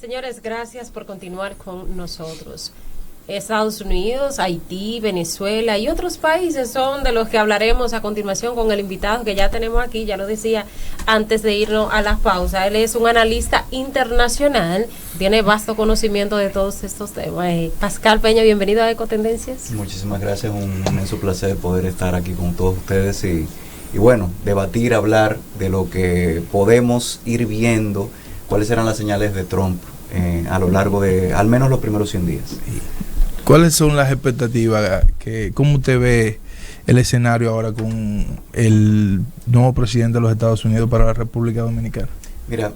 Señores, gracias por continuar con nosotros. Estados Unidos, Haití, Venezuela y otros países son de los que hablaremos a continuación con el invitado que ya tenemos aquí, ya lo decía antes de irnos a la pausa. Él es un analista internacional, tiene vasto conocimiento de todos estos temas. Pascal Peña, bienvenido a Ecotendencias. Muchísimas gracias, un inmenso placer poder estar aquí con todos ustedes y bueno, debatir, hablar de lo que podemos ir viendo, cuáles serán las señales de Trump a lo largo de al menos los primeros 100 días. ¿Cuáles son las expectativas? ¿Cómo usted ve el escenario ahora con el nuevo presidente de los Estados Unidos para la República Dominicana? Mira,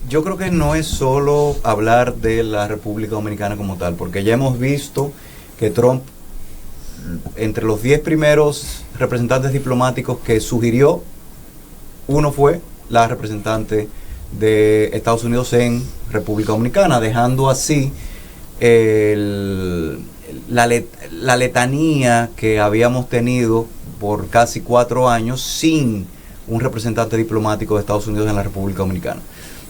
yo creo que no es solo hablar de la República Dominicana como tal, porque ya hemos visto que Trump, entre los 10 primeros representantes diplomáticos que sugirió, uno fue la representante de Estados Unidos en República Dominicana, dejando así la letanía que habíamos tenido por casi 4 años sin un representante diplomático de Estados Unidos en la República Dominicana.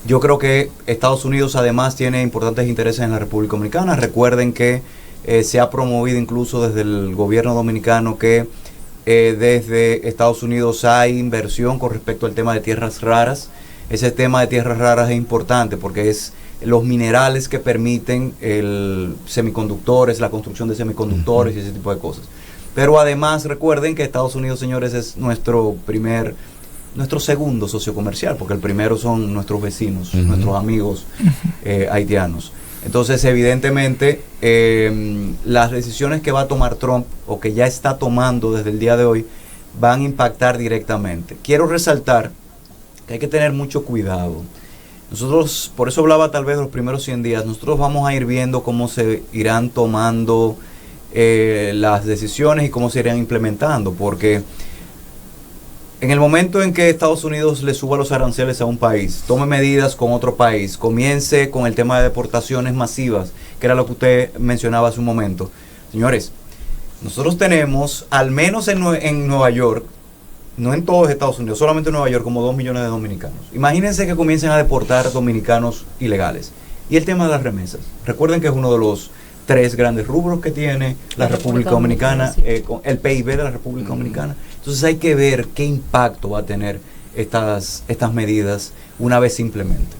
Yo creo que Estados Unidos además tiene importantes intereses en la República Dominicana. Recuerden que se ha promovido incluso desde el gobierno dominicano que desde Estados Unidos hay inversión con respecto al tema de tierras raras. Ese tema de tierras raras es importante porque es los minerales que permiten semiconductores, la construcción de semiconductores y ese tipo de cosas. Pero además recuerden que Estados Unidos, señores, es nuestro segundo socio comercial, porque el primero son nuestros vecinos, nuestros amigos haitianos. Entonces, evidentemente, las decisiones que va a tomar Trump, o que ya está tomando desde el día de hoy, van a impactar directamente. Quiero resaltar que hay que tener mucho cuidado. Nosotros, por eso hablaba tal vez de los primeros 100 días, nosotros vamos a ir viendo cómo se irán tomando las decisiones y cómo se irán implementando, porque en el momento en que Estados Unidos le suba los aranceles a un país, tome medidas con otro país, comience con el tema de deportaciones masivas, que era lo que usted mencionaba hace un momento. Señores, nosotros tenemos, al menos en Nueva York, no en todos Estados Unidos, solamente en Nueva York, como 2 millones de dominicanos. Imagínense que comiencen a deportar dominicanos ilegales. Y el tema de las remesas. Recuerden que es uno de los 3 grandes rubros que tiene la República Dominicana, el PIB de la República Dominicana. Entonces hay que ver qué impacto va a tener estas medidas una vez se implementen.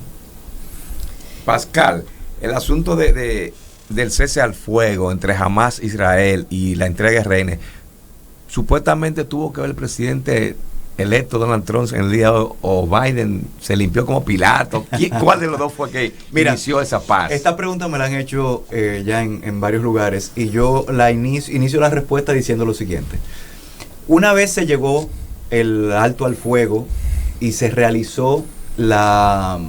Pascal, el asunto del cese al fuego entre Hamas, Israel y la entrega de rehenes, supuestamente tuvo que ver el presidente electo Donald Trump en el día o Biden se limpió como Pilato. ¿Cuál de los dos fue que inició esa paz? Esta pregunta me la han hecho ya en varios lugares y yo inicio la respuesta diciendo lo siguiente. Una vez se llegó el alto al fuego y se realizó la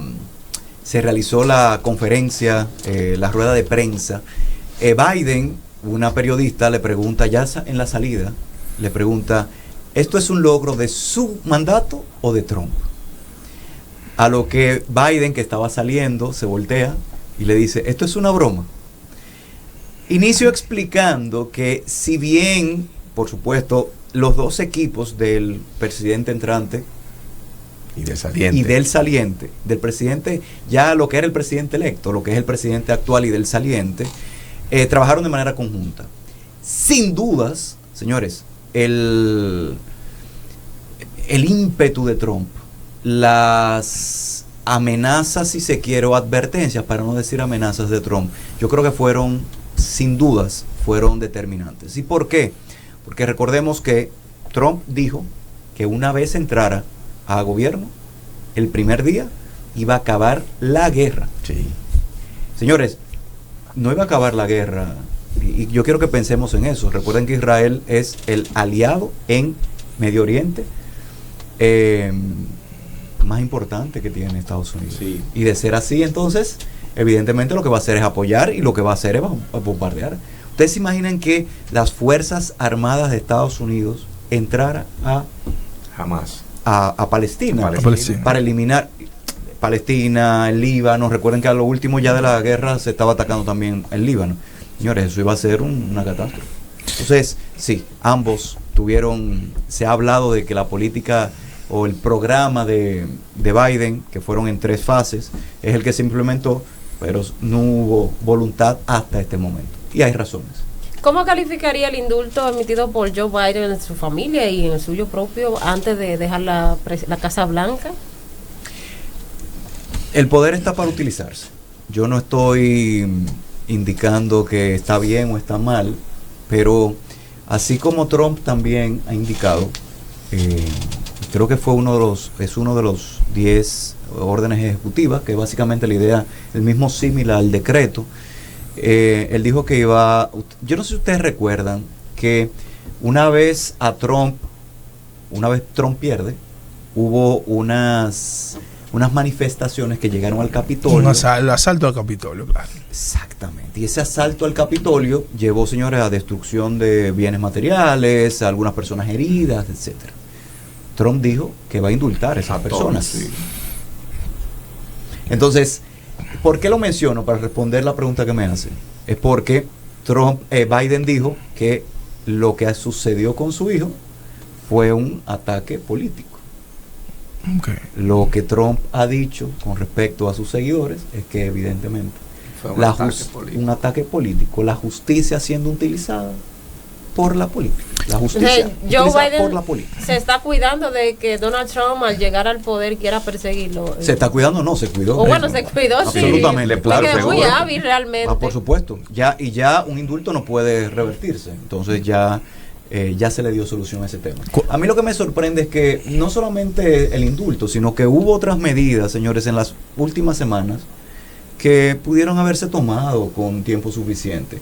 conferencia, la rueda de prensa, Biden, una periodista, le pregunta ya en la salida, le pregunta, ¿esto es un logro de su mandato o de Trump? A lo que Biden, que estaba saliendo, se voltea y le dice, esto es una broma. Inicio explicando que si bien, por supuesto, los dos equipos del presidente entrante y del saliente, del presidente, ya lo que era el presidente electo, lo que es el presidente actual y del saliente, trabajaron de manera conjunta. Sin dudas, señores, el ímpetu de Trump, las amenazas, si se quiere, o advertencias, para no decir amenazas de Trump, yo creo que sin dudas, fueron determinantes. ¿Y por qué? Porque recordemos que Trump dijo que una vez entrara a gobierno, el primer día iba a acabar la guerra. Sí. Señores, no iba a acabar la guerra. Y yo quiero que pensemos en eso. Recuerden que Israel es el aliado en Medio Oriente más importante que tiene Estados Unidos. Sí. Y de ser así, entonces, evidentemente lo que va a hacer es apoyar y lo que va a hacer es bombardear. ¿Ustedes se imaginan que las Fuerzas Armadas de Estados Unidos entraran a Palestina, para eliminar Palestina, el Líbano? Recuerden que a lo último ya de la guerra se estaba atacando también el Líbano. Señores, eso iba a ser una catástrofe. Entonces, sí, ambos se ha hablado de que la política o el programa de Biden, que fueron en 3 fases, es el que se implementó, pero no hubo voluntad hasta este momento. Y hay razones. ¿Cómo calificaría el indulto emitido por Joe Biden en su familia y en el suyo propio antes de dejar la Casa Blanca? El poder está para utilizarse. Yo no estoy indicando que está bien o está mal, pero así como Trump también ha indicado, creo que es uno de los 10 órdenes ejecutivas, que básicamente la idea, el mismo símil al decreto. Él dijo que iba, yo no sé si ustedes recuerdan que una vez Trump pierde, hubo unas manifestaciones que llegaron al Capitolio. El asalto al Capitolio, claro. Exactamente. Y ese asalto al Capitolio llevó, señores, a destrucción de bienes materiales, a algunas personas heridas, etcétera. Trump dijo que va a indultar a esas personas. Sí. Entonces, ¿por qué lo menciono? Para responder la pregunta que me hace. Es porque Biden dijo que lo que sucedió con su hijo fue un ataque político. Okay. Lo que Trump ha dicho con respecto a sus seguidores es que evidentemente fue un ataque político, la justicia siendo utilizada por la política. La justicia Joe Biden por la política. Se está cuidando de que Donald Trump al llegar al poder quiera perseguirlo. Se está cuidando, no, se cuidó. O bueno, se cuidó, absolutamente, sí. Claro, es muy hábil realmente. Por supuesto. Ya un indulto no puede revertirse. Entonces ya se le dio solución a ese tema. A mí lo que me sorprende es que no solamente el indulto, sino que hubo otras medidas, señores, en las últimas semanas que pudieron haberse tomado con tiempo suficiente.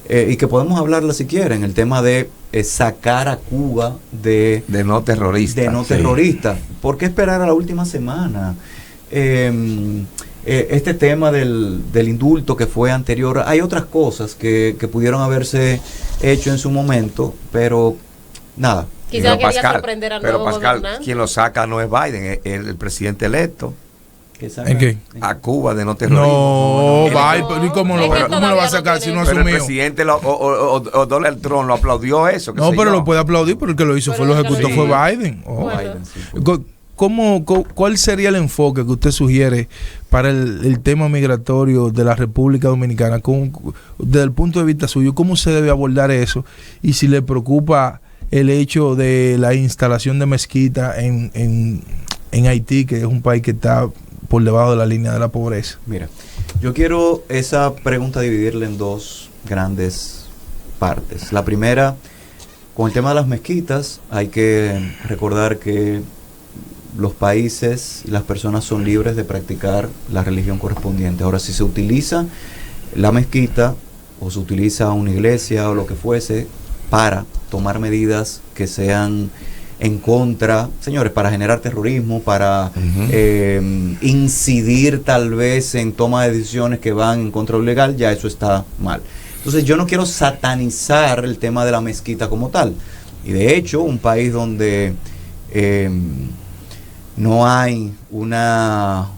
Y que podemos hablarla si quieren, el tema de sacar a Cuba de no terrorista. Terrorista. ¿Por qué esperar a la última semana? Este tema del indulto que fue anterior, hay otras cosas que pudieron haberse hecho en su momento, pero nada. Quizá quería sorprender al nuevo gobernante. Quien lo saca no es Biden, es el presidente electo. ¿En qué? A Cuba de no terrorismo. ¿Y cómo lo va a sacar si no asumió? El presidente o Donald Trump lo aplaudió eso. No, pero lo puede aplaudir porque el que lo hizo fue lo ejecutó fue Biden. Bueno. ¿Cuál sería el enfoque que usted sugiere para el tema migratorio de la República Dominicana? Desde el punto de vista suyo, ¿cómo se debe abordar eso? Y si le preocupa el hecho de la instalación de mezquitas en Haití, que es un país que está por debajo de la línea de la pobreza. Mira, yo quiero esa pregunta dividirla en dos grandes partes. La primera, con el tema de las mezquitas, hay que recordar que los países y las personas son libres de practicar la religión correspondiente. Ahora, si se utiliza la mezquita o se utiliza una iglesia o lo que fuese para tomar medidas que sean en contra, señores, para generar terrorismo, para incidir tal vez en toma de decisiones que van en contra de lo legal, ya eso está mal. Entonces yo no quiero satanizar el tema de la mezquita como tal. Y de hecho, un país donde no hay una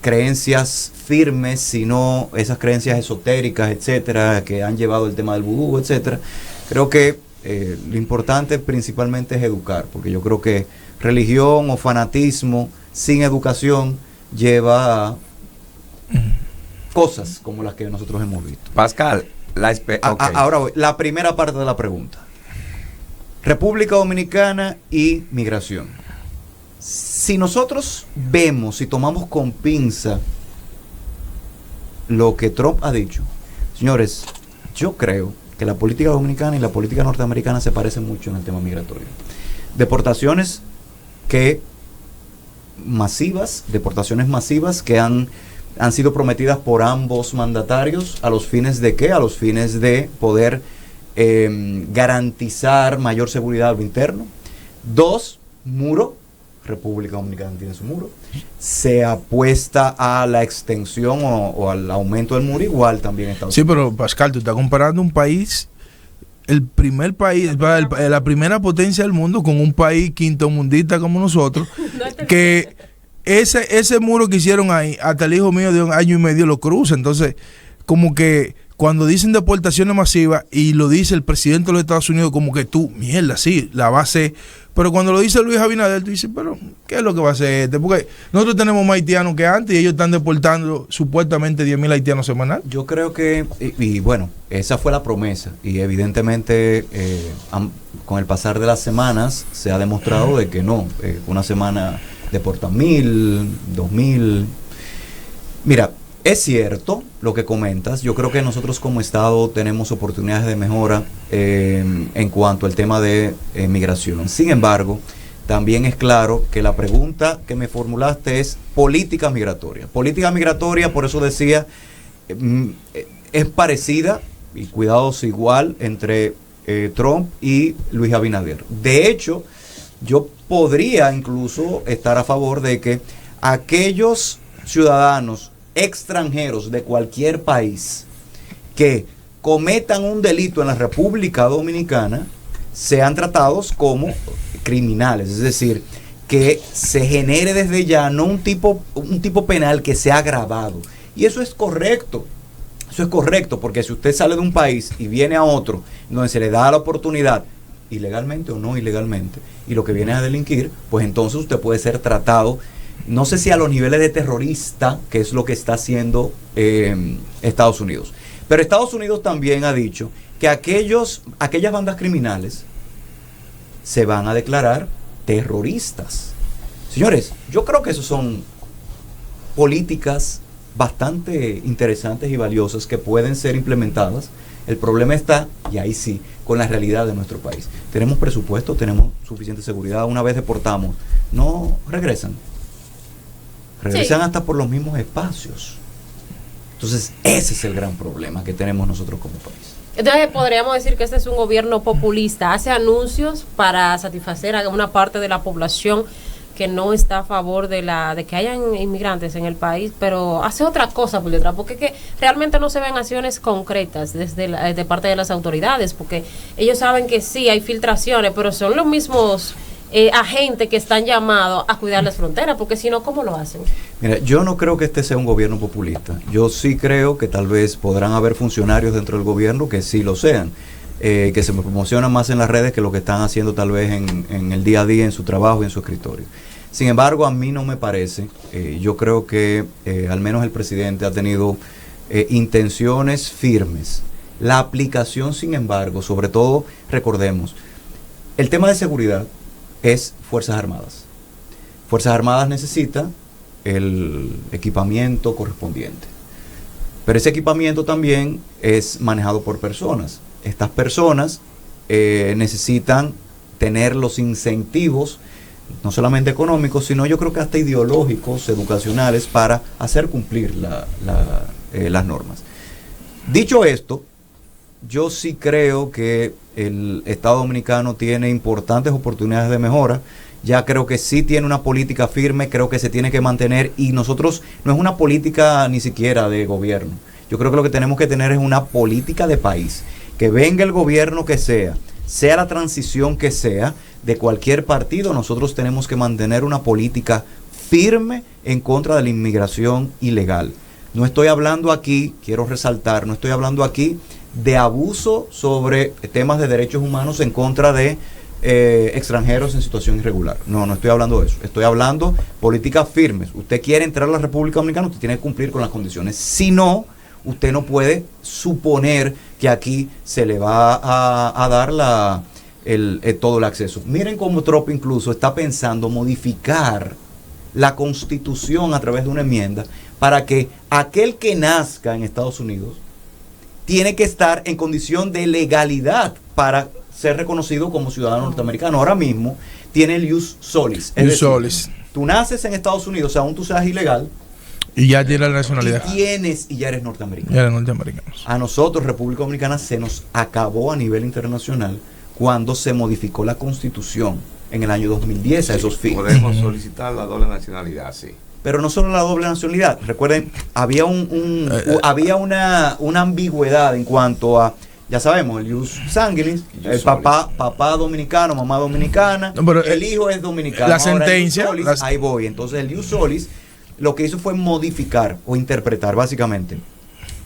creencias firmes, sino esas creencias esotéricas, etcétera, que han llevado el tema del vudú, etcétera, creo que lo importante principalmente es educar, porque yo creo que religión o fanatismo sin educación lleva a cosas como las que nosotros hemos visto. Pascal, ahora voy, la primera parte de la pregunta. República Dominicana y migración. Si nosotros vemos y tomamos con pinza lo que Trump ha dicho, señores, yo creo que la política dominicana y la política norteamericana se parecen mucho en el tema migratorio. Deportaciones masivas que han sido prometidas por ambos mandatarios, ¿a los fines de qué? A los fines de poder garantizar mayor seguridad a lo interno. 2, muro. República Dominicana tiene su muro. Se apuesta a la extensión o al aumento del muro, igual también Estados Unidos. Sí, pero Pascal, tú estás comparando un país, el primer país, la primera potencia del mundo, con un país quintomundista como nosotros, que ese muro que hicieron ahí, hasta el hijo mío de 1 año y medio lo cruza. Entonces, como que cuando dicen deportaciones masivas y lo dice el presidente de los Estados Unidos, como que tú, mierda, sí, la va a hacer. Pero cuando lo dice Luis Abinader, tú dices, pero ¿qué es lo que va a hacer este? Porque nosotros tenemos más haitianos que antes y ellos están deportando supuestamente 10.000 haitianos semanal. Yo creo que, y bueno, esa fue la promesa. Y evidentemente, con el pasar de las semanas, se ha demostrado de que no. Una semana deportan 1.000, 2.000. Mira, es cierto lo que comentas. Yo creo que nosotros como Estado tenemos oportunidades de mejora en cuanto al tema de migración. Sin embargo, también es claro que la pregunta que me formulaste es política migratoria. Política migratoria, por eso decía, es parecida, y cuidados igual, entre Trump y Luis Abinader. De hecho, yo podría incluso estar a favor de que aquellos ciudadanos extranjeros de cualquier país que cometan un delito en la República Dominicana sean tratados como criminales, es decir, que se genere desde ya no un tipo penal que sea agravado. Y eso es correcto. Eso es correcto, porque si usted sale de un país y viene a otro donde se le da la oportunidad, ilegalmente o no ilegalmente, y lo que viene a delinquir, pues entonces usted puede ser tratado, no sé si a los niveles de terrorista, que es lo que está haciendo Estados Unidos. Pero Estados Unidos también ha dicho que aquellas bandas criminales se van a declarar terroristas. Señores, yo creo que eso son políticas bastante interesantes y valiosas que pueden ser implementadas. El problema está, y ahí sí, con la realidad de nuestro país. Tenemos presupuesto, tenemos suficiente seguridad. Una vez deportamos, no regresan. Regresan sí, hasta por los mismos espacios. Entonces, ese es el gran problema que tenemos nosotros como país. Entonces, podríamos decir que este es un gobierno populista. Hace anuncios para satisfacer a una parte de la población que no está a favor de que hayan inmigrantes en el país, pero hace otra cosa por detrás, porque es que realmente no se ven acciones concretas de parte de las autoridades, porque ellos saben que sí hay filtraciones, pero son los mismos agentes que están llamados a cuidar las fronteras, porque si no, ¿cómo lo hacen? Mira, yo no creo que este sea un gobierno populista. Yo sí creo que tal vez podrán haber funcionarios dentro del gobierno que sí lo sean, que se promocionan más en las redes que lo que están haciendo tal vez en el día a día, en su trabajo y en su escritorio. Sin embargo, a mí no me parece. Yo creo que al menos el presidente ha tenido intenciones firmes. La aplicación, sin embargo, sobre todo, recordemos, el tema de seguridad es Fuerzas Armadas. Fuerzas Armadas necesita el equipamiento correspondiente. Pero ese equipamiento también es manejado por personas. Estas personas necesitan tener los incentivos, no solamente económicos, sino yo creo que hasta ideológicos, educacionales, para hacer cumplir las normas. Dicho esto, yo sí creo que el Estado Dominicano tiene importantes oportunidades de mejora. Ya creo que sí tiene una política firme, creo que se tiene que mantener, y nosotros no es una política ni siquiera de gobierno. Yo creo que lo que tenemos que tener es una política de país. Que venga el gobierno que sea la transición que sea, de cualquier partido, nosotros tenemos que mantener una política firme en contra de la inmigración ilegal. No estoy hablando aquí, quiero resaltar, no estoy hablando aquí de abuso sobre temas de derechos humanos en contra de extranjeros en situación irregular. No estoy hablando de eso. Estoy hablando políticas firmes. Usted quiere entrar a la República Dominicana, usted tiene que cumplir con las condiciones. Si no, usted no puede suponer que aquí se le va a dar todo el acceso. Miren cómo Trump incluso está pensando modificar la Constitución a través de una enmienda para que aquel que nazca en Estados Unidos tiene que estar en condición de legalidad para ser reconocido como ciudadano norteamericano. Ahora mismo tiene el ius solis. Es decir, tú naces en Estados Unidos, aún tú seas ilegal, y ya tienes la nacionalidad. Y ya eres norteamericano. Ya eres norteamericano. A nosotros, República Dominicana, se nos acabó a nivel internacional cuando se modificó la Constitución en el año 2010 a esos fines. Podemos solicitar la doble nacionalidad, sí. Pero no solo la doble nacionalidad. Recuerden, había había una ambigüedad en cuanto a, ya sabemos, el ius sanguinis, el papá dominicano, mamá dominicana, no, pero el hijo es dominicano. La sentencia. Ahí voy. Entonces el ius solis lo que hizo fue modificar o interpretar básicamente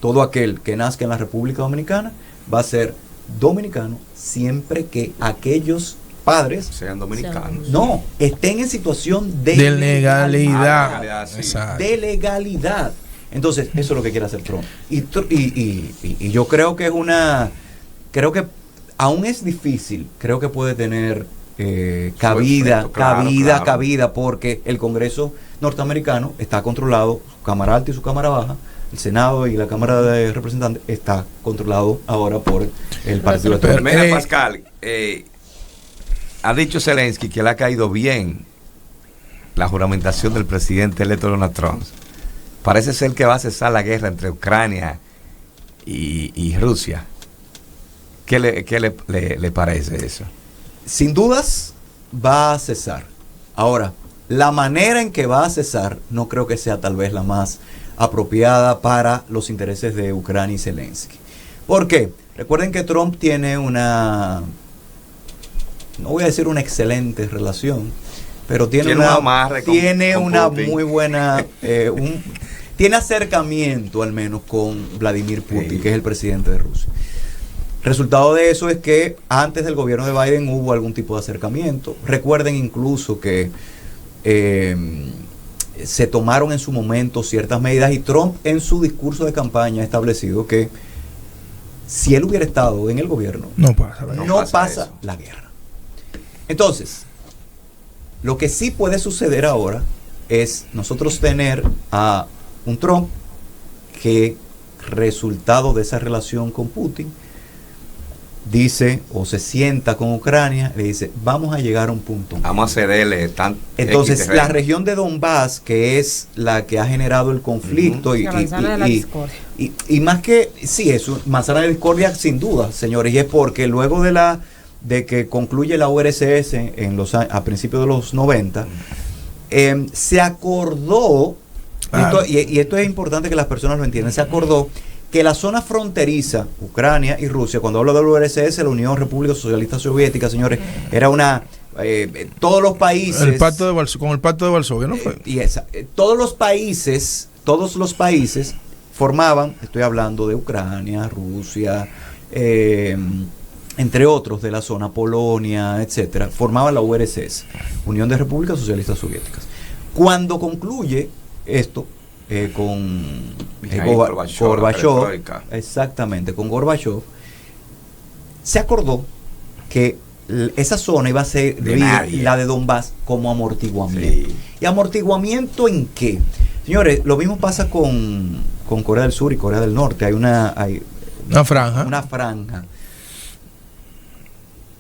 todo aquel que nazca en la República Dominicana va a ser dominicano siempre que aquellos padres sean dominicanos. no estén en situación de legalidad. Sí. Exacto. de legalidad. Entonces, eso es lo que quiere hacer Trump. Y yo creo que creo que aún es difícil, creo que puede tener cabida, porque el Congreso norteamericano está controlado, su Cámara Alta y su Cámara Baja, el Senado y la Cámara de Representantes está controlado ahora por el Partido de Trump. Mira, Pascal, ha dicho Zelensky que le ha caído bien la juramentación del presidente electo Donald Trump. Parece ser que va a cesar la guerra entre Ucrania y Rusia. ¿Qué le parece eso? Sin dudas va a cesar. Ahora, la manera en que va a cesar no creo que sea tal vez la más apropiada para los intereses de Ucrania y Zelensky. ¿Por qué? Recuerden que Trump tiene no voy a decir una excelente relación, pero tiene una muy buena, tiene acercamiento al menos con Vladimir Putin, que es el presidente de Rusia. Resultado de eso es que antes del gobierno de Biden hubo algún tipo de acercamiento. Recuerden incluso que se tomaron en su momento ciertas medidas y Trump en su discurso de campaña ha establecido que si él hubiera estado en el gobierno, no pasa la guerra. Entonces, lo que sí puede suceder ahora es nosotros tener a un Trump que, resultado de esa relación con Putin, dice o se sienta con Ucrania, le dice, vamos a llegar a un punto. Vamos a cederle tan. Entonces, la región de Donbass, que es la que ha generado el conflicto, la manzana de la discordia. Y más que, sí, es una manzana de discordia, sin duda, señores, y es porque luego de que concluye la URSS a principios de los 90, se acordó, y esto es importante que las personas lo entiendan, se acordó que la zona fronteriza, Ucrania y Rusia, cuando hablo de la URSS, la Unión República Socialista Soviética, señores, era todos los países... con el pacto de Varsovia, ¿no fue? Todos los países formaban, estoy hablando de Ucrania, Rusia, entre otros de la zona, Polonia, etcétera, formaban la URSS, Unión de Repúblicas Socialistas Soviéticas. Cuando concluye esto, con Gorbachev, exactamente, con Gorbachev, se acordó que esa zona iba a ser la de Donbass como amortiguamiento. Sí. ¿Y amortiguamiento en qué? Señores, lo mismo pasa con Corea del Sur y Corea del Norte. Hay una franja.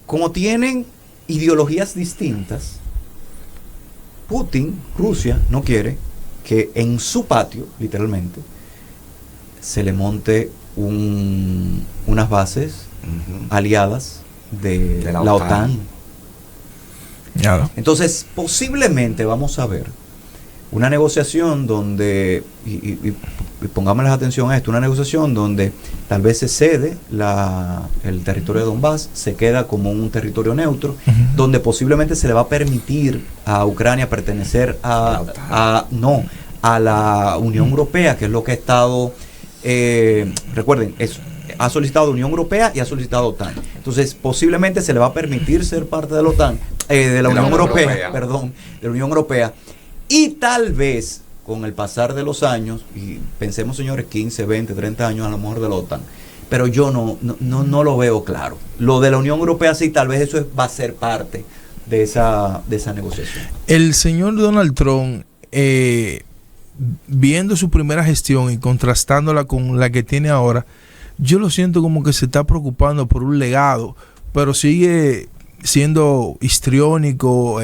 Como tienen ideologías distintas, Putin, Rusia, no quiere que en su patio, literalmente, se le monte unas bases aliadas de la OTAN. Claro. Entonces, posiblemente vamos a ver una negociación donde, y pongámosle atención a esto, una negociación donde tal vez se cede el territorio de Donbass, se queda como un territorio neutro, donde posiblemente se le va a permitir a Ucrania pertenecer a la Unión Europea, que es lo que ha estado, recuerden, ha solicitado Unión Europea y ha solicitado OTAN. Entonces, posiblemente se le va a permitir ser parte de la OTAN, de la Unión Europea, de la Unión Europea. Y tal vez con el pasar de los años, y pensemos, señores, 15, 20, 30 años a lo mejor de la OTAN, pero yo no lo veo claro. Lo de la Unión Europea sí, tal vez eso va a ser parte de esa negociación. El señor Donald Trump, viendo su primera gestión y contrastándola con la que tiene ahora, yo lo siento como que se está preocupando por un legado, pero sigue siendo histriónico,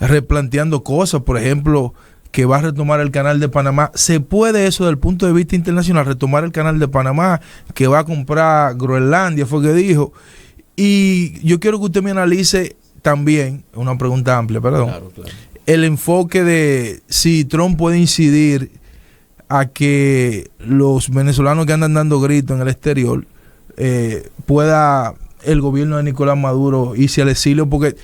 replanteando cosas, por ejemplo, que va a retomar el canal de Panamá. ¿Se puede eso desde el punto de vista internacional, retomar el canal de Panamá, que va a comprar Groenlandia, fue que dijo? Y yo quiero que usted me analice también, una pregunta amplia, perdón, claro. El enfoque de si Trump puede incidir a que los venezolanos que andan dando gritos en el exterior, pueda el gobierno de Nicolás Maduro irse al exilio, porque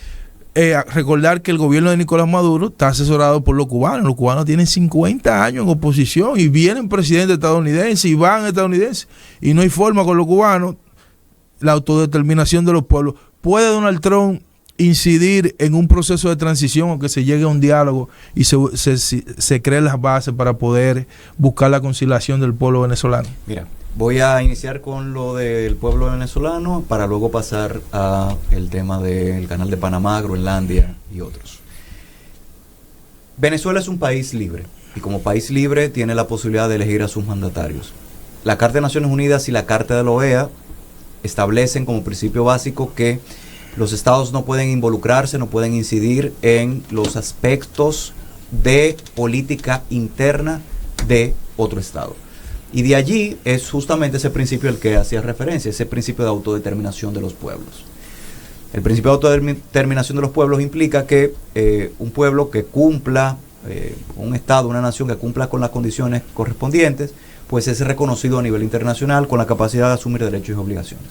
recordar que el gobierno de Nicolás Maduro está asesorado por los cubanos. Los cubanos tienen 50 años en oposición y vienen presidentes estadounidenses y van estadounidenses. Y no hay forma con los cubanos, la autodeterminación de los pueblos. ¿Puede Donald Trump incidir en un proceso de transición o que se llegue a un diálogo y se creen las bases para poder buscar la conciliación del pueblo venezolano? Mira, voy a iniciar con lo del pueblo venezolano para luego pasar a el tema del Canal de Panamá, Groenlandia y otros. Venezuela es un país libre y como país libre tiene la posibilidad de elegir a sus mandatarios. La Carta de Naciones Unidas y la Carta de la OEA establecen como principio básico que los estados no pueden involucrarse, no pueden incidir en los aspectos de política interna de otro estado. Y de allí es justamente ese principio al que hacía referencia, ese principio de autodeterminación de los pueblos. El principio de autodeterminación de los pueblos implica que un pueblo que cumpla, un estado, una nación que cumpla con las condiciones correspondientes, pues es reconocido a nivel internacional con la capacidad de asumir derechos y obligaciones.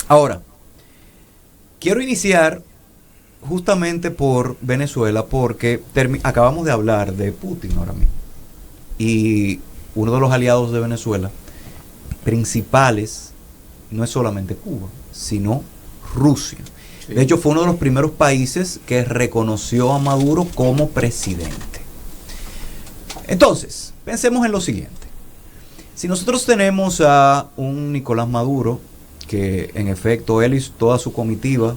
Ahora, quiero iniciar justamente por Venezuela porque acabamos de hablar de Putin ahora mismo. Y uno de los aliados de Venezuela principales no es solamente Cuba, sino Rusia. Sí. De hecho, fue uno de los primeros países que reconoció a Maduro como presidente. Entonces, pensemos en lo siguiente. Si nosotros tenemos a un Nicolás Maduro, que en efecto él y toda su comitiva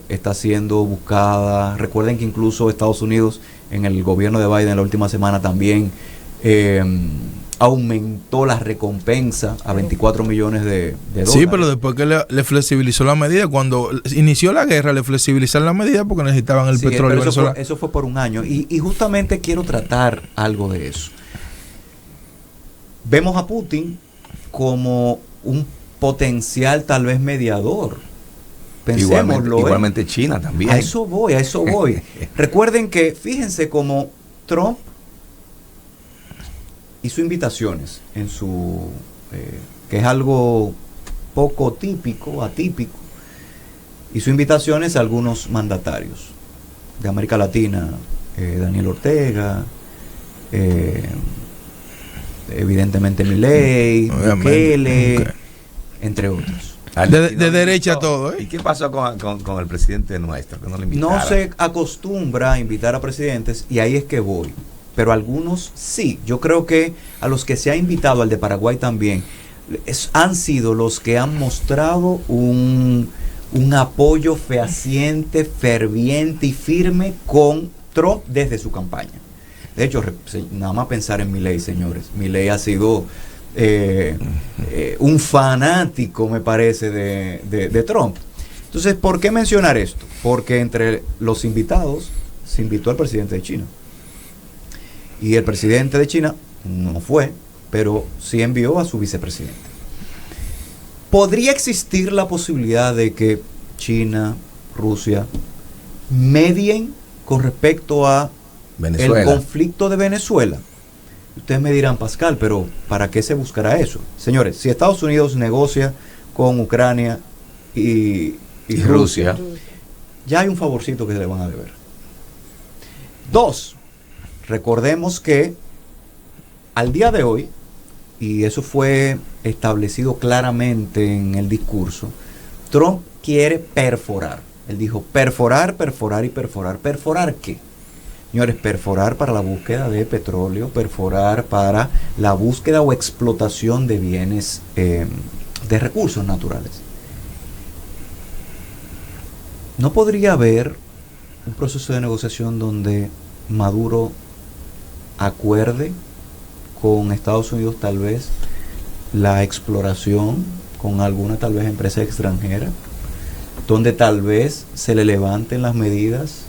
está siendo buscada. Recuerden que incluso Estados Unidos en el gobierno de Biden la última semana también aumentó la recompensa a 24 millones de dólares. Sí, pero después que le flexibilizó la medida, cuando inició la guerra le flexibilizaron la medida porque necesitaban el petróleo venezolano. Eso fue por un año y justamente quiero tratar algo de eso. Vemos a Putin como un potencial tal vez mediador. Pensémoslo. Igualmente China también. A eso voy. Recuerden que, fíjense cómo Trump hizo invitaciones en su, que es algo poco atípico, hizo invitaciones a algunos mandatarios de América Latina, Daniel Ortega, evidentemente Milei, Bukele, entre otros. De derecha todo. ¿Y qué pasó con el presidente nuestro? Que no le invitaron. No se acostumbra a invitar a presidentes y ahí es que voy. Pero algunos sí. Yo creo que a los que se ha invitado, al de Paraguay también, han sido los que han mostrado un apoyo fehaciente, ferviente y firme con Trump desde su campaña. De hecho, nada más pensar en Milei, señores. Milei ha sido un fanático, me parece, de Trump. Entonces, ¿por qué mencionar esto? Porque entre los invitados se invitó al presidente de China. Y el presidente de China no fue, pero sí envió a su vicepresidente. ¿Podría existir la posibilidad de que China, Rusia, medien con respecto a Venezuela, el conflicto de Venezuela? Ustedes me dirán, Pascal, pero ¿para qué se buscará eso? Señores, si Estados Unidos negocia con Ucrania y Rusia, ya hay un favorcito que se le van a deber. 2, recordemos que al día de hoy, y eso fue establecido claramente en el discurso, Trump quiere perforar. Él dijo perforar, perforar y perforar. ¿Perforar qué? Señores, perforar para la búsqueda de petróleo, perforar para la búsqueda o explotación de bienes, de recursos naturales. ¿No podría haber un proceso de negociación donde Maduro acuerde con Estados Unidos tal vez la exploración con alguna tal vez empresa extranjera, donde tal vez se le levanten las medidas?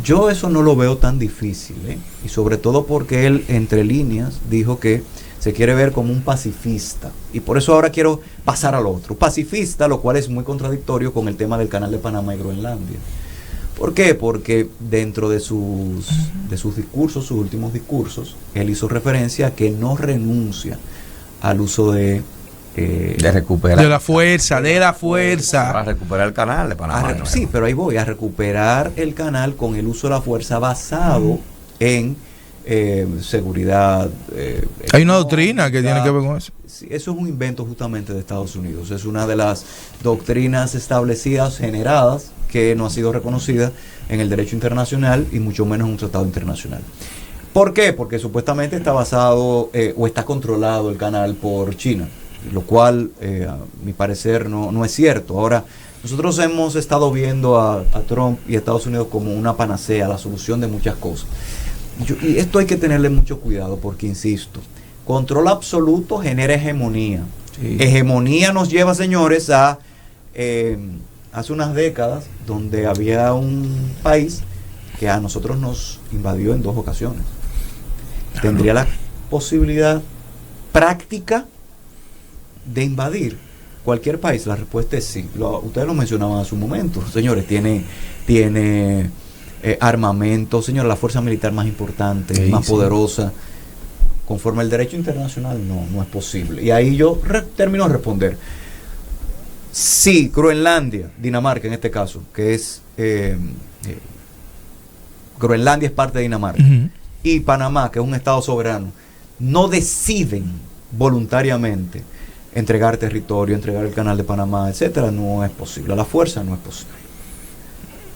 Yo eso no lo veo tan difícil, y sobre todo porque él, entre líneas, dijo que se quiere ver como un pacifista, y por eso ahora quiero pasar al otro, pacifista, lo cual es muy contradictorio con el tema del Canal de Panamá y Groenlandia. ¿Por qué? Porque dentro de sus discursos, sus últimos discursos, él hizo referencia a que no renuncia al uso de de recuperar. De la fuerza. Para recuperar el canal de Panamá. Sí, pero ahí voy, a recuperar el canal con el uso de la fuerza basado en seguridad. Hay una doctrina que tiene que ver con eso. Sí, eso es un invento justamente de Estados Unidos. Es una de las doctrinas establecidas, generadas, que no ha sido reconocida en el derecho internacional y mucho menos en un tratado internacional. ¿Por qué? Porque supuestamente está basado o está controlado el canal por China, lo cual a mi parecer no es cierto. Ahora, nosotros hemos estado viendo a Trump y a Estados Unidos como una panacea, la solución de muchas cosas. Y esto hay que tenerle mucho cuidado porque, insisto, control absoluto genera hegemonía. Sí. Hegemonía nos lleva, señores, a hace unas décadas donde había un país que a nosotros nos invadió en 2 ocasiones. ¿Tendría la posibilidad práctica de invadir cualquier país? La respuesta es sí. Ustedes lo mencionaban hace un momento. Señores, tiene armamento. Señores, la fuerza militar más importante, sí, más poderosa. Conforme el derecho internacional no es posible. Y ahí yo termino de responder. Sí, Groenlandia, Dinamarca en este caso, que es Groenlandia es parte de Dinamarca, y Panamá, que es un estado soberano, no deciden voluntariamente entregar territorio, entregar el canal de Panamá, etcétera, no es posible. A la fuerza no es posible.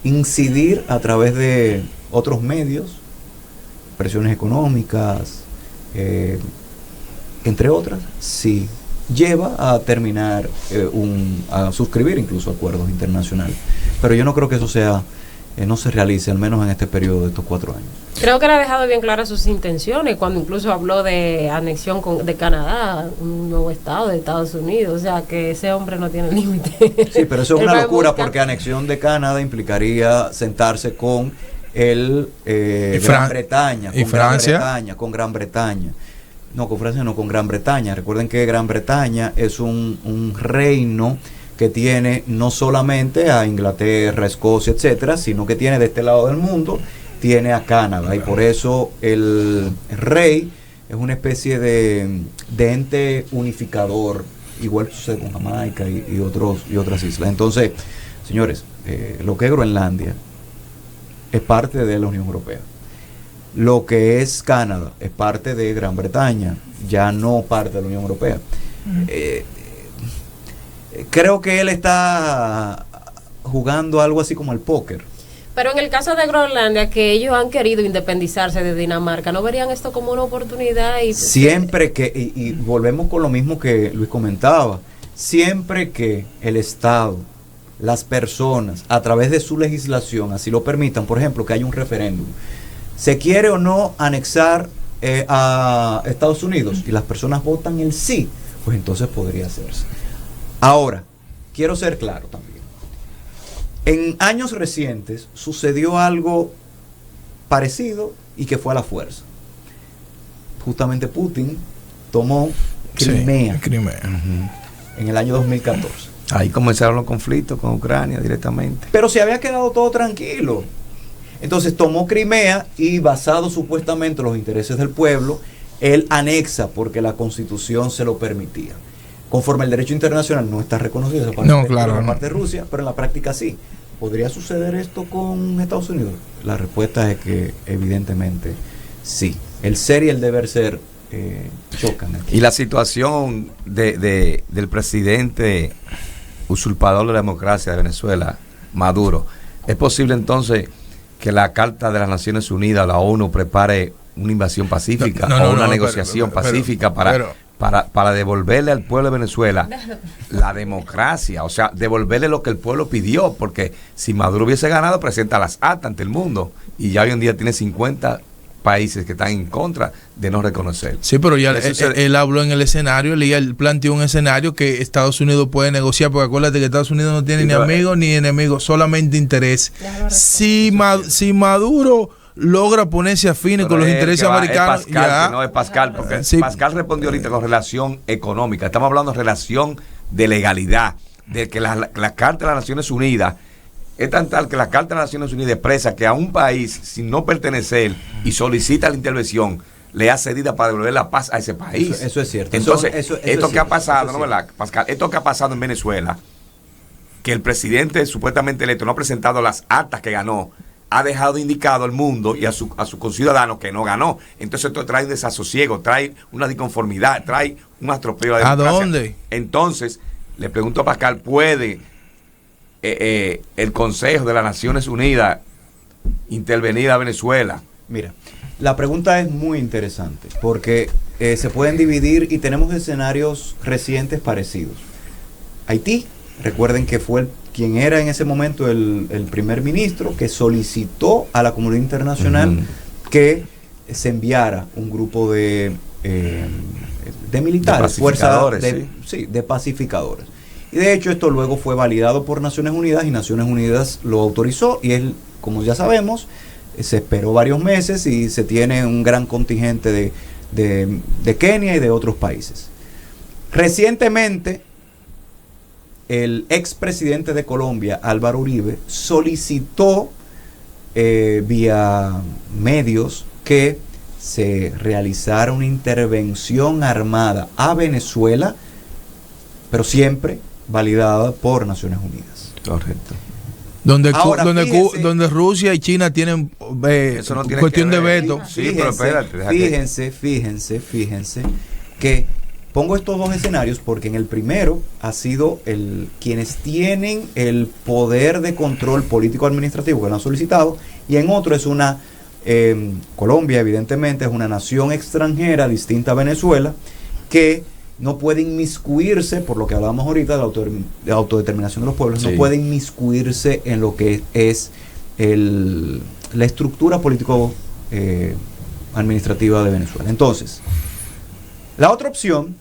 Incidir a través de otros medios, presiones económicas, entre otras, sí, lleva a terminar a suscribir incluso acuerdos internacionales. Pero yo no creo que eso no se realice, al menos en este periodo de estos 4 años. Creo que él ha dejado bien claras sus intenciones cuando incluso habló de anexión de Canadá, un nuevo estado de Estados Unidos. O sea, que ese hombre no tiene límite. Sí, pero eso es una locura porque anexión de Canadá implicaría sentarse con Gran Bretaña, con Francia, con Gran Bretaña. No, con Francia no, con Gran Bretaña. Recuerden que Gran Bretaña es un reino que tiene no solamente a Inglaterra, Escocia, etcétera, sino que tiene de este lado del mundo, tiene a Canadá. Y por eso el rey es una especie de ente unificador, igual sucede con Jamaica y otras islas. Entonces, señores, lo que es Groenlandia es parte de la Unión Europea. Lo que es Canadá es parte de Gran Bretaña, ya no parte de la Unión Europea. Creo que él está jugando algo así como al póker. Pero en el caso de Groenlandia, que ellos han querido independizarse de Dinamarca, ¿no verían esto como una oportunidad? Siempre que, y volvemos con lo mismo que Luis comentaba, siempre que el Estado, las personas, a través de su legislación, así lo permitan, por ejemplo, que haya un referéndum, se quiere o no anexar a Estados Unidos y las personas votan el sí, pues entonces podría hacerse. Ahora, quiero ser claro también. En años recientes sucedió algo parecido y que fue a la fuerza. Justamente Putin tomó Crimea, en el año 2014. Ahí comenzaron los conflictos con Ucrania directamente. Pero se había quedado todo tranquilo. Entonces tomó Crimea y, basado supuestamente en los intereses del pueblo, él anexa porque la Constitución se lo permitía. Conforme el derecho internacional no está reconocido esa parte de Rusia, pero en la práctica sí. ¿Podría suceder esto con Estados Unidos? La respuesta es que evidentemente sí. El ser y el deber ser chocan aquí. Y la situación del presidente usurpador de la democracia de Venezuela, Maduro, ¿es posible entonces que la Carta de las Naciones Unidas, la ONU, prepare una invasión pacífica o una negociación pacífica para devolverle al pueblo de Venezuela la democracia? O sea, devolverle lo que el pueblo pidió, porque si Maduro hubiese ganado, presenta las actas ante el mundo, y ya hoy en día tiene 50 países que están en contra de no reconocer. Sí, pero ya él habló en el escenario, él planteó un escenario que Estados Unidos puede negociar, porque acuérdate que Estados Unidos no tiene ni amigos ni enemigos, solamente interés. Si Maduro logra ponerse afines con los intereses americanos. Es Pascal, no es Pascal, porque Pascal respondió ahorita con relación económica. Estamos hablando de relación de legalidad, de que la Carta de las Naciones Unidas es tan tal que la Carta de las Naciones Unidas expresa que a un país, sin no pertenecer y solicita la intervención, le ha cedido para devolver la paz a ese país. Eso es cierto. Entonces, Eso esto es que ha cierto, pasado, eso ¿no, es verdad, Pascal? Esto que ha pasado en Venezuela, que el presidente supuestamente electo no ha presentado las actas que ganó, ha dejado indicado al mundo y a sus conciudadanos que no ganó. Entonces esto trae un desasosiego, trae una disconformidad, trae un atropello a la democracia. ¿A dónde? Entonces, le pregunto a Pascal, ¿puede el Consejo de las Naciones Unidas intervenir a Venezuela? Mira, la pregunta es muy interesante porque se pueden dividir y tenemos escenarios recientes parecidos. Haití, recuerden que fue quien era en ese momento el primer ministro que solicitó a la comunidad internacional que se enviara un grupo de militares, fuerzas de pacificadores. Y de hecho esto luego fue validado por Naciones Unidas y Naciones Unidas lo autorizó y él, como ya sabemos, se esperó varios meses y se tiene un gran contingente de Kenia y de otros países. Recientemente, el expresidente de Colombia, Álvaro Uribe, solicitó vía medios que se realizara una intervención armada a Venezuela, pero siempre validada por Naciones Unidas. Correcto. Donde Rusia y China tienen Eso no tiene cuestión que de ver. veto. Sí, pero espérate, Fíjense que pongo estos dos escenarios porque en el primero ha sido quienes tienen el poder de control político administrativo que lo han solicitado, y en otro es Colombia, evidentemente es una nación extranjera distinta a Venezuela que no puede inmiscuirse, por lo que hablábamos ahorita de la autodeterminación de los pueblos, sí, no puede inmiscuirse en lo que es la estructura político administrativa de Venezuela. Entonces, la otra opción,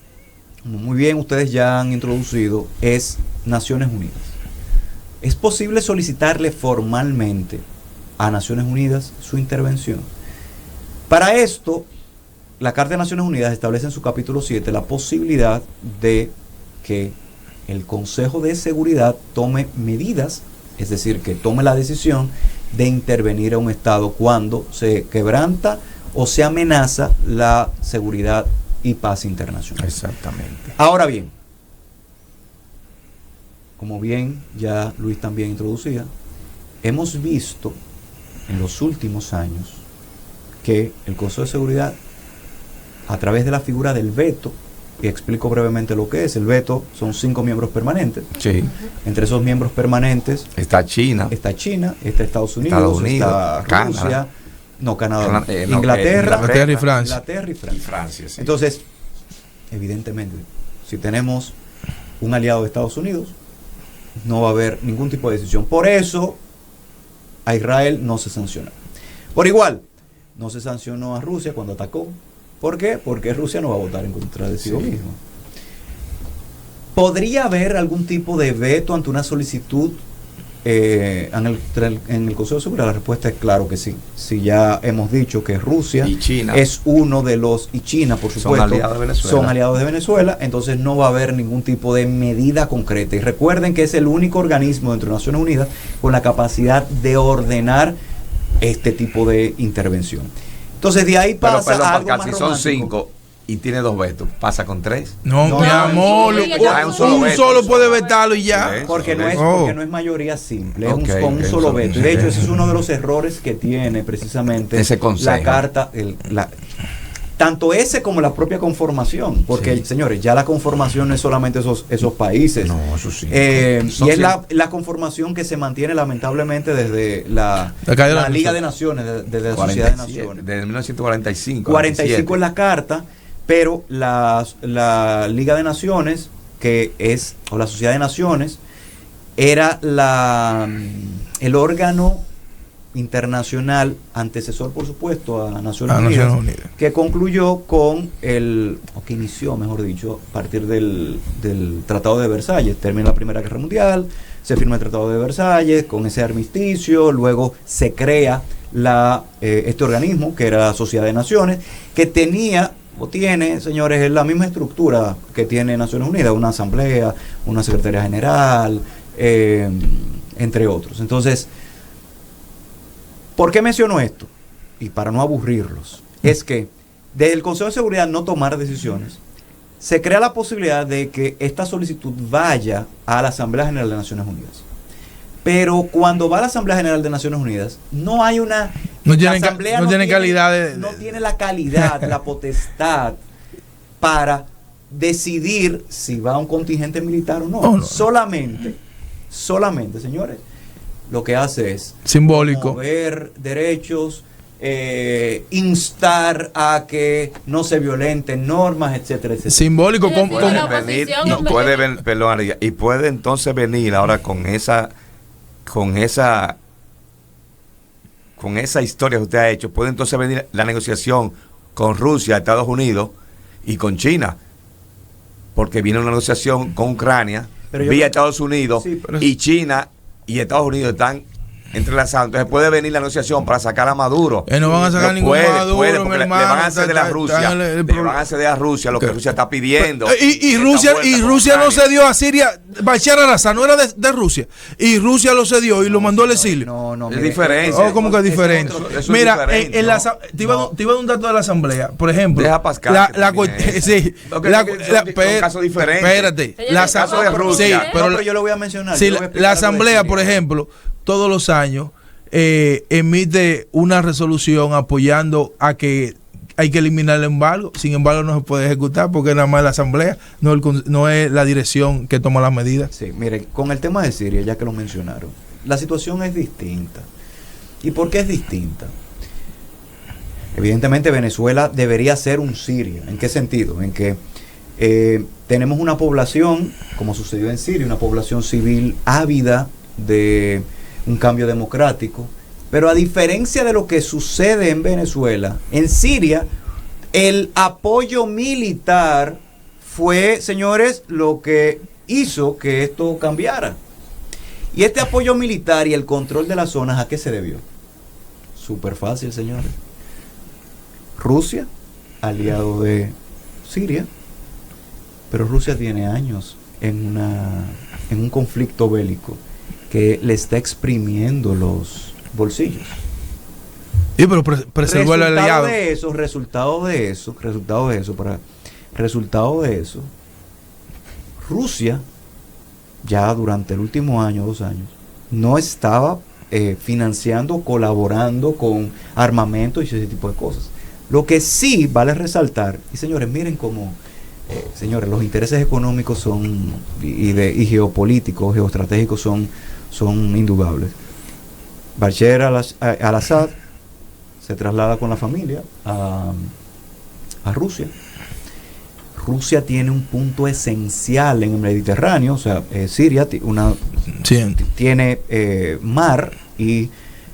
como muy bien ustedes ya han introducido, es Naciones Unidas. Es posible solicitarle formalmente a Naciones Unidas su intervención. Para esto, la Carta de Naciones Unidas establece en su capítulo 7 la posibilidad de que el Consejo de Seguridad tome medidas, es decir, que tome la decisión de intervenir a un Estado cuando se quebranta o se amenaza la seguridad y paz internacional. Exactamente. Ahora bien, como bien ya Luis también introducía, hemos visto en los últimos años que el Consejo de Seguridad, a través de la figura del veto, y explico brevemente lo que es, el veto son 5 miembros permanentes. Sí. Entre esos miembros permanentes está China, está Estados Unidos, está Rusia, Inglaterra y Francia. Y Francia, sí. Entonces, evidentemente, si tenemos un aliado de Estados Unidos, no va a haber ningún tipo de decisión. Por eso, a Israel no se sanciona. Por igual, no se sancionó a Rusia cuando atacó. ¿Por qué? Porque Rusia no va a votar en contra de sí mismo. ¿Podría haber algún tipo de veto ante una solicitud en el Consejo de Seguridad? La respuesta es claro que sí. Si ya hemos dicho que Rusia y China es uno de los, y China por supuesto, son aliados de Venezuela, entonces no va a haber ningún tipo de medida concreta. Y recuerden que es el único organismo dentro de Naciones Unidas con la capacidad de ordenar este tipo de intervención. Entonces de ahí pasa a algo más si romántico. son 5 y tiene 2 vetos, ¿pasa con 3? No, mi amor, un solo puede vetarlo y ya. Porque no es mayoría simple, es con un solo veto. Y de hecho ese es uno de los errores que tiene precisamente ese consejo. La carta, tanto ese como la propia conformación, porque señores, ya la conformación no es solamente esos países. No, eso sí. Y es la conformación que se mantiene lamentablemente desde la Liga de Naciones, desde la Sociedad de Naciones. Desde 1945. 45 es la carta, pero la Liga de Naciones, o la Sociedad de Naciones, era el órgano internacional antecesor, por supuesto, a Naciones Unidas, que concluyó que inició, mejor dicho, a partir del Tratado de Versalles. Termina la Primera Guerra Mundial, se firma el Tratado de Versalles con ese armisticio, luego se crea este organismo que era la Sociedad de Naciones, que tiene, señores, la misma estructura que tiene Naciones Unidas, una asamblea, una secretaría general, entre otros. Entonces, ¿por qué menciono esto? Y para no aburrirlos, es que desde el Consejo de Seguridad no tomar decisiones, se crea la posibilidad de que esta solicitud vaya a la Asamblea General de Naciones Unidas. Pero cuando va a la Asamblea General de Naciones Unidas, no hay una... No la tiene, Asamblea no tiene calidad no tiene la calidad, la potestad para decidir si va un contingente militar o no. Oh, no. Solamente, señores, lo que hace es simbólico. promover derechos, instar a que no se violenten normas, etcétera, etcétera. Simbólico. Es decir, ¿Cómo? la Puede venir, oposición y puede perdón, María, y puede entonces venir ahora con esa historia que usted ha hecho, puede entonces venir la negociación con Rusia, Estados Unidos y con China, porque viene una negociación con Ucrania vía Estados Unidos, sí, y China y Estados Unidos están entrelazados. Entonces puede venir la negociación para sacar a Maduro. No van a sacar ningún Maduro, porque mi le hermano, van a ceder a Rusia, le van a ceder a Rusia lo que Rusia está pidiendo. Y Rusia no cedió a Siria. Bashar al-Assad no era de Rusia. Y Rusia lo cedió y lo mandó al exilio. No, Es mire, diferencia. ¿Cómo que es diferente? Eso es Mira, diferente, en ¿no? te iba a dar un dato de la asamblea. Por ejemplo, Deja Pascal, que también es. sí, Lo que son casos diferentes. espérate. En el caso de Rusia. Sí, pero yo lo voy a mencionar. sí, yo voy a explicar la algo de asamblea, Siria. por ejemplo, todos los años emite una resolución apoyando a que hay que eliminar el embargo. Sin embargo, no se puede ejecutar porque nada más la asamblea, no es la dirección que toma las medidas. Sí, mire, con el tema de Siria, ya que lo mencionaron, la situación es distinta. ¿Y por qué es distinta? Evidentemente Venezuela debería ser un Siria. ¿En qué sentido? En que tenemos una población, como sucedió en Siria, una población civil ávida de un cambio democrático, pero a diferencia de lo que sucede en Venezuela, en Siria el apoyo militar fue, señores, lo que hizo que esto cambiara. Y este apoyo militar y el control de las zonas, ¿a qué se debió? Súper fácil, señores. Rusia, aliado de Siria, pero Rusia tiene años en un conflicto bélico que le está exprimiendo los bolsillos. Sí, pero preservó el aliado. Resultado de eso, Rusia, ya durante el último año, 2 años, no estaba financiando, colaborando con armamento y ese tipo de cosas. Lo que sí vale resaltar, y señores, miren cómo, señores, los intereses económicos son y geopolíticos, geoestratégicos son indudables. Bashar al-Assad se traslada con la familia a Rusia. Rusia tiene un punto esencial en el Mediterráneo, o sea, Siria tiene mar y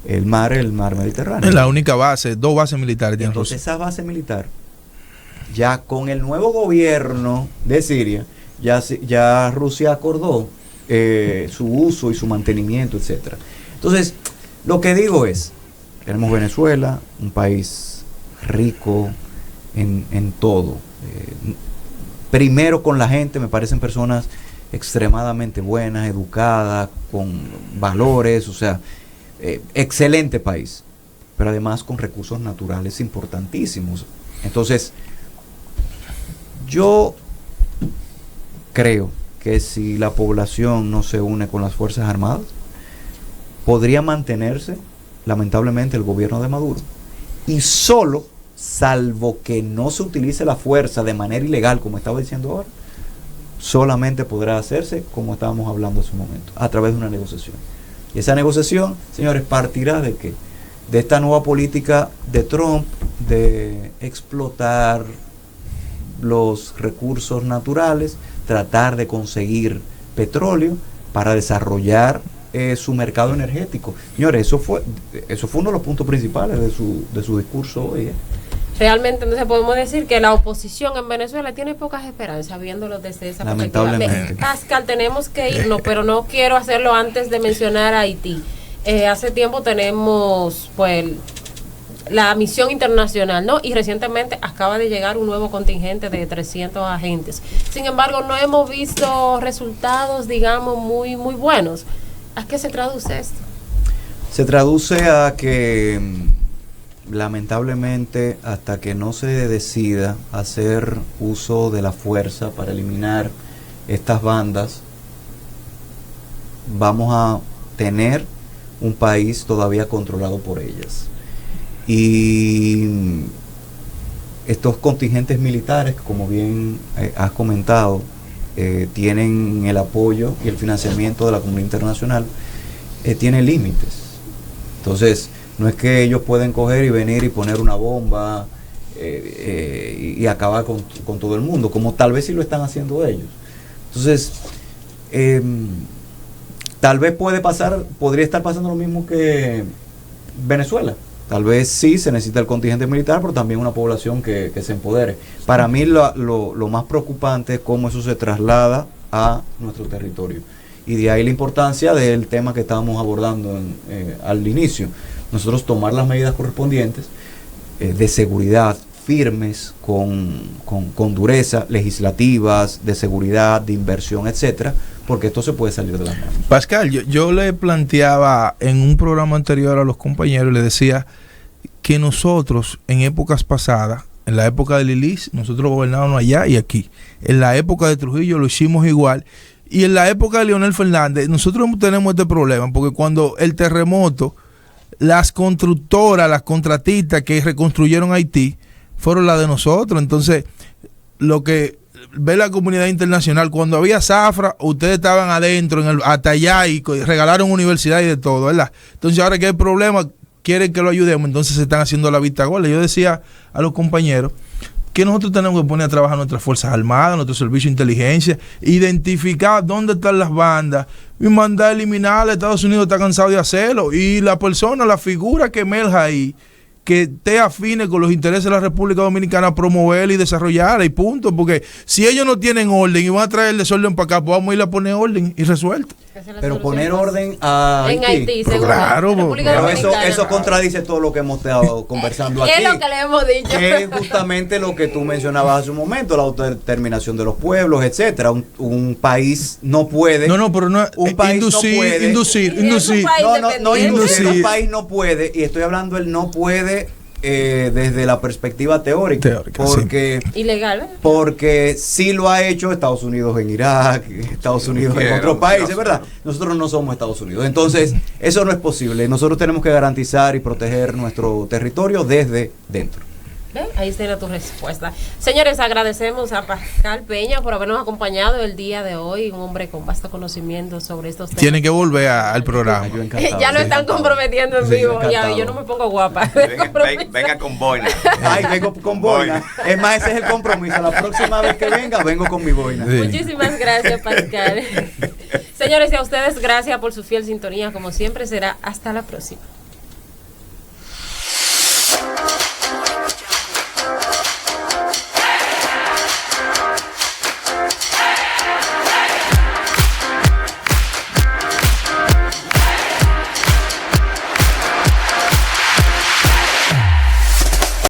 el mar Mediterráneo. Es la única base, 2 bases militares tiene Entonces Rusia. esa base militar, ya con el nuevo gobierno de Siria, ya Rusia acordó su uso y su mantenimiento, etcétera. Entonces, lo que digo es, tenemos Venezuela, un país rico en todo. Primero con la gente, me parecen personas extremadamente buenas, educadas, con valores, o sea, excelente país, pero además con recursos naturales importantísimos. Entonces, yo creo que si la población no se une con las Fuerzas Armadas, podría mantenerse, lamentablemente, el gobierno de Maduro. Y solo, salvo que no se utilice la fuerza de manera ilegal, como estaba diciendo ahora, solamente podrá hacerse, como estábamos hablando hace un momento, a través de una negociación. Y esa negociación, señores, partirá de qué? De esta nueva política de Trump de explotar los recursos naturales, tratar de conseguir petróleo para desarrollar su mercado energético. Señores, eso fue uno de los puntos principales de su discurso hoy. Realmente entonces podemos decir que la oposición en Venezuela tiene pocas esperanzas viéndolo desde esa perspectiva. Lamentablemente. Pascal, tenemos que irnos, pero no quiero hacerlo antes de mencionar a Haití. Hace tiempo tenemos pues la misión internacional, ¿no? Y recientemente acaba de llegar un nuevo contingente de 300 agentes. Sin embargo, no hemos visto resultados, digamos, muy buenos. ¿A qué se traduce esto? Se traduce a que lamentablemente, hasta que no se decida hacer uso de la fuerza para eliminar estas bandas, vamos a tener un país todavía controlado por ellas. Y estos contingentes militares, como bien has comentado, tienen el apoyo y el financiamiento de la comunidad internacional, tiene límites. Entonces, no es que ellos pueden coger y venir y poner una bomba y acabar con todo el mundo, como tal vez sí lo están haciendo ellos. Entonces, tal vez podría estar pasando lo mismo que Venezuela. Tal vez sí se necesita el contingente militar, pero también una población que se empodere. Para mí lo más preocupante es cómo eso se traslada a nuestro territorio. Y de ahí la importancia del tema que estábamos abordando al inicio. Nosotros tomar las medidas correspondientes de seguridad, firmes, con dureza, legislativas, de seguridad, de inversión, etcétera, porque esto se puede salir de las manos. Pascal, yo le planteaba en un programa anterior a los compañeros, le decía que nosotros en épocas pasadas, en la época de Lilis, nosotros gobernábamos allá y aquí. En la época de Trujillo lo hicimos igual. Y en la época de Leonel Fernández, nosotros tenemos este problema, porque cuando el terremoto, las constructoras, las contratistas que reconstruyeron Haití, fueron las de nosotros. Entonces, lo que ve la comunidad internacional, cuando había zafra, ustedes estaban adentro, hasta allá, y regalaron universidad y de todo, ¿verdad? Entonces, ahora que hay problemas, quieren que lo ayudemos, entonces se están haciendo la vista gorda. Yo decía a los compañeros que nosotros tenemos que poner a trabajar nuestras Fuerzas Armadas, nuestro servicio de inteligencia, identificar dónde están las bandas y mandar a eliminarlas. Estados Unidos está cansado de hacerlo, y la persona, la figura que emerja ahí, que esté afine con los intereses de la República Dominicana, promoverla y desarrollarla, y punto. Porque si ellos no tienen orden y van a traer el desorden para acá, pues vamos a ir a poner orden y resuelto. Pero poner orden a en Haití, seguro. Claro, pero eso contradice todo lo que hemos estado conversando aquí. Es lo que le hemos dicho. Que es justamente lo que tú mencionabas hace un momento, la autodeterminación de los pueblos, etcétera. Un país no puede. Pero no. Un país inducir. No inducir. Un país no puede, y estoy hablando el no puede desde la perspectiva teórica, porque sí. Ilegal, ¿eh? Porque sí lo ha hecho Estados Unidos en Irak, Estados Unidos en otros países, ¿verdad? Nosotros no somos Estados Unidos, entonces eso no es posible. Nosotros tenemos que garantizar y proteger nuestro territorio desde dentro. ¿Ven? Ahí está tu respuesta. Señores, agradecemos a Pascal Peña por habernos acompañado el día de hoy, un hombre con vasto conocimiento sobre estos temas. Tiene que volver al programa. Ya lo están comprometiendo en vivo. Ya, yo no me pongo guapa. Venga con boina. Ay, vengo con boina. Es más, ese es el compromiso. La próxima vez que venga, vengo con mi boina. Sí. Muchísimas gracias, Pascal. Señores, y a ustedes, gracias por su fiel sintonía. Como siempre, será hasta la próxima.